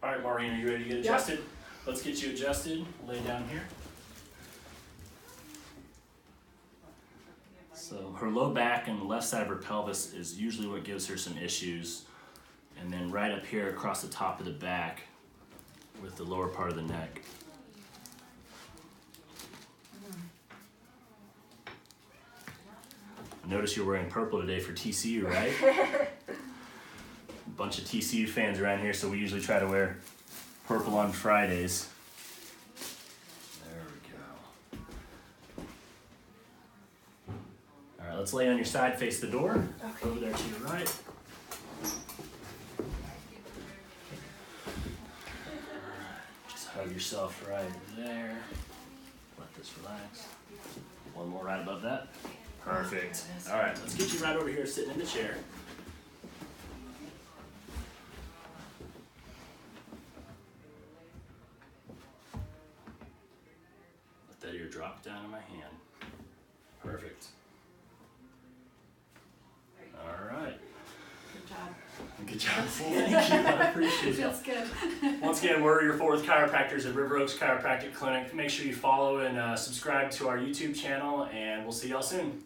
All right, Maureen, are you ready to get adjusted? Yep. Let's get you adjusted. Lay down here. So her low back and the left side of her pelvis is usually what gives her some issues. And then right up here across the top of the back with the lower part of the neck. I notice you're wearing purple today for TCU, right? A bunch of TCU fans around here, so we usually try to wear purple on Fridays. There we go. All right, let's lay on your side, face the door. Okay. Over there to your right. Just hug yourself right there. Let this relax. One more right above that. Perfect. All right, let's get you right over here sitting in the chair. Let that ear drop down in my hand. Perfect. All right. Good job. Good job. Thank you. I appreciate it. Feels good. Once again, we're your 4th chiropractors at River Oaks Chiropractic Clinic. Make sure you follow and subscribe to our YouTube channel, and we'll see y'all soon.